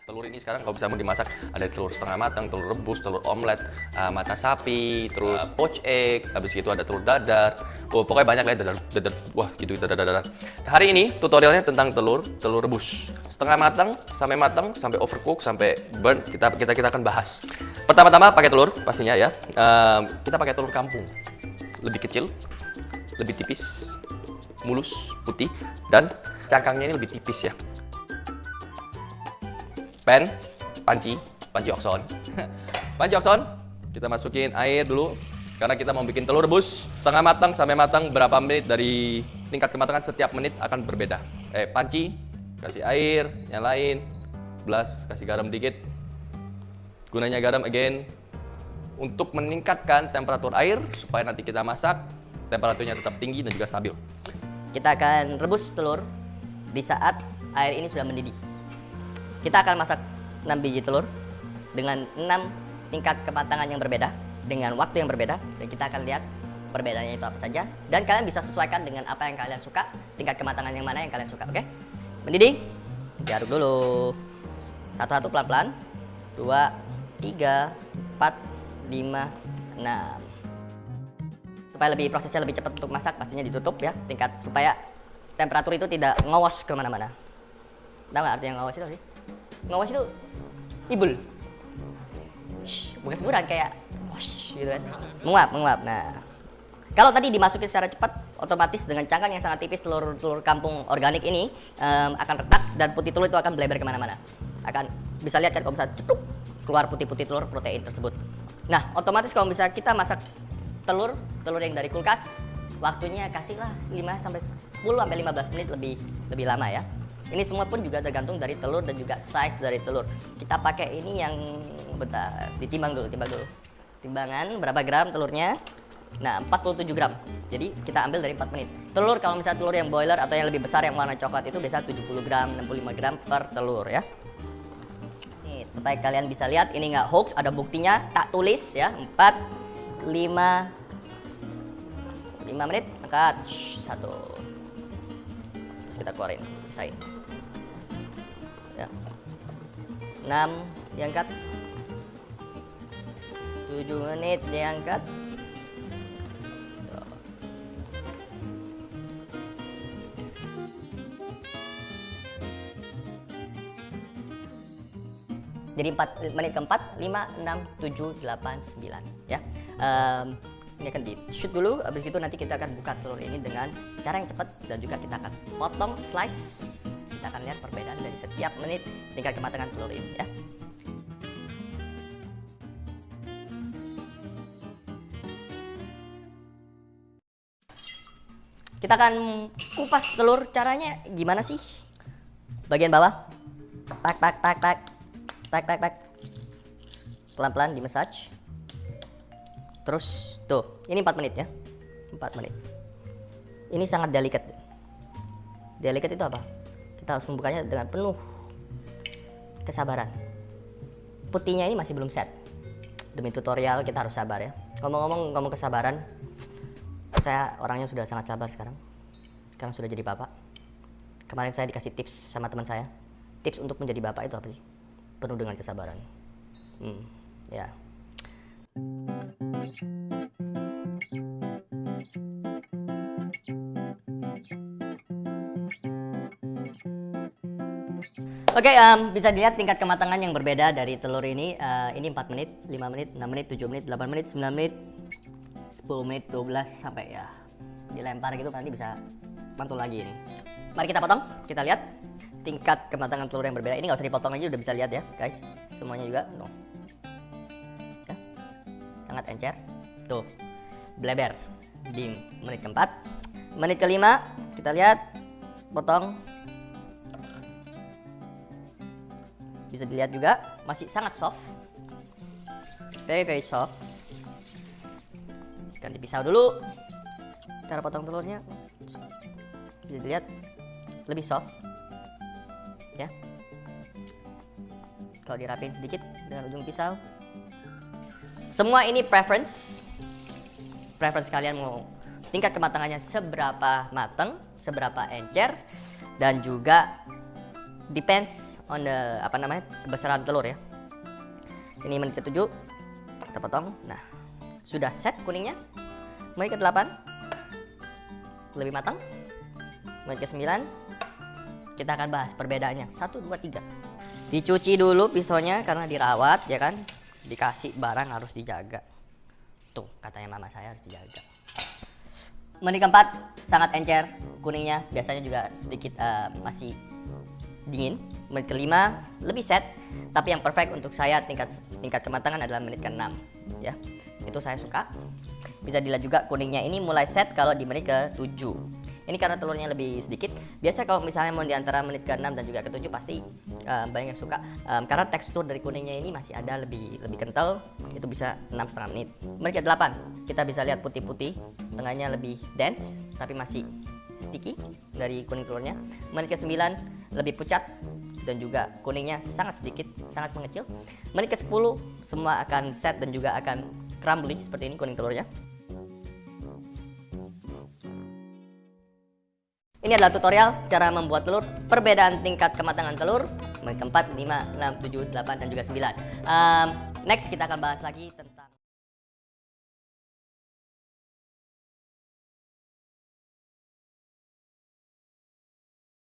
Telur ini sekarang kalau bisa mau dimasak, ada telur setengah matang, telur rebus, telur omelet, mata sapi, terus poached egg, habis itu ada telur dadar. Oh, pokoknya banyak lah dadar. Wah, gitu dadar. Hari ini tutorialnya tentang telur rebus. Setengah matang sampai overcook, sampai burn, kita akan bahas. Pertama-tama pakai telur pastinya ya. Kita pakai telur kampung. Lebih kecil, lebih tipis, mulus, putih, dan cangkangnya ini lebih tipis ya. Panci okson. Panci okson, kita masukin air dulu karena kita mau bikin telur rebus setengah matang sampai matang berapa menit, dari tingkat kematangan setiap menit akan berbeda. Panci, kasih air, nyalain, belas, kasih garam dikit. Gunanya garam again untuk meningkatkan temperatur air supaya nanti kita masak temperaturnya tetap tinggi dan juga stabil. Kita akan rebus telur di saat air ini sudah mendidih. Kita akan masak 6 biji telur dengan 6 tingkat kematangan yang berbeda, dengan waktu yang berbeda, dan kita akan lihat perbedaannya itu apa saja. Dan kalian bisa sesuaikan dengan apa yang kalian suka, tingkat kematangan yang mana yang kalian suka, oke? Mendidih, diaduk dulu. Satu-satu pelan-pelan. 2, 3, 4, 5, 6. Supaya prosesnya lebih cepat untuk masak, pastinya ditutup ya, tingkat supaya temperatur itu tidak ngawas kemana-mana. Tahu nggak artinya ngawas itu sih? Ngawas itu ibul. Bukan semburan, kayak wash gitu kan. Menguap. Nah, kalau tadi dimasukin secara cepat, otomatis dengan cangkang yang sangat tipis telur kampung organik ini akan retak dan putih telur itu akan bleber kemana-mana. Akan bisa lihat kan kalau bisa cetuk keluar putih-putih telur protein tersebut. Nah, otomatis kalau bisa kita masak telur yang dari kulkas, waktunya kasihlah 10 sampai 15 menit lebih lama ya. Ini semua pun juga tergantung dari telur dan juga size dari telur. Kita pakai ini yang bentar, ditimbang dulu. Timbangan berapa gram telurnya? Nah, 47 gram. Jadi kita ambil dari 4 menit. Telur kalau misalnya telur yang boiler atau yang lebih besar yang warna coklat itu biasa 70 gram, 65 gram per telur ya. Nih, supaya kalian bisa lihat ini nggak hoax, ada buktinya, tak tulis ya. 4, 5 menit, angkat 1. Terus kita keluarin, pisahin. Ya. 6 diangkat. 7 menit diangkat. Jadi menit keempat, 5, 6, 7, 8, 9 ya. Ini akan di shoot dulu, habis itu nanti kita akan buka telur ini dengan cara yang cepat dan juga kita akan potong slice. Kita akan lihat perbedaan dari setiap menit tingkat kematangan telur ini ya. Kita akan kupas telur, caranya gimana sih? Bagian bawah, tak. Pelan-pelan di massage. Terus tuh, ini 4 menit ya. 4 menit. Ini sangat delicate. Delicate itu apa? Kita harus membukanya dengan penuh kesabaran. Putihnya ini masih belum set. Demi tutorial kita harus sabar ya. Ngomong kesabaran, saya orangnya sudah sangat sabar sekarang. Sekarang sudah jadi bapak. Kemarin saya dikasih tips sama teman saya. Tips untuk menjadi bapak itu apa sih? Penuh dengan kesabaran. Ya. Oke, bisa dilihat tingkat kematangan yang berbeda dari telur ini. Ini 4 menit, 5 menit, 6 menit, 7 menit, 8 menit, 9 menit, 10 menit, 12 sampai ya dilempar gitu nanti bisa mantul lagi ini. Mari kita potong, kita lihat tingkat kematangan telur yang berbeda. Ini nggak usah dipotong aja udah bisa lihat ya, guys. Semuanya juga, no. Ya, sangat encer. Tuh, bleber di menit keempat. Menit kelima, kita lihat, potong. Bisa dilihat juga, masih sangat soft. Very soft. Ganti pisau dulu. Cara potong telurnya, bisa dilihat, lebih soft. Ya, kalau dirapin sedikit dengan ujung pisau. Semua ini preference kalian mau tingkat kematangannya seberapa matang, seberapa encer, dan juga depends on the kebesaran telur ya. Ini menit ke-7 kita potong. Nah, sudah set kuningnya. Menit ke-8 lebih matang. Menit ke-9 kita akan bahas perbedaannya. 1, 2, 3. Dicuci dulu pisaunya karena dirawat ya kan. Dikasih barang harus dijaga. Tuh, katanya mama saya harus dijaga. Menit ke-4 sangat encer kuningnya. Biasanya juga sedikit masih dingin. Menit ke-5 lebih set. Tapi yang perfect untuk saya tingkat kematangan adalah menit ke-6 ya. Itu saya suka. Bisa dilihat juga kuningnya ini mulai set kalau di menit ke-7. Ini karena telurnya lebih sedikit. Biasa kalau misalnya mau di antara menit ke-6 dan juga ke-7 pasti banyak yang suka. Karena tekstur dari kuningnya ini masih ada lebih kental. Itu bisa 6,5 menit. Menit ke-8 kita bisa lihat putih-putih. Tengahnya lebih dense tapi masih sticky dari kuning telurnya. Menit ke-9 lebih pucat dan juga kuningnya sangat sedikit, sangat mengecil. Menit ke-10 semua akan set dan juga akan crumbly seperti ini kuning telurnya. Ini adalah tutorial cara membuat telur, perbedaan tingkat kematangan telur, menit ke-4, 5, 6, 7, 8, dan juga 9. Next kita akan bahas lagi tentang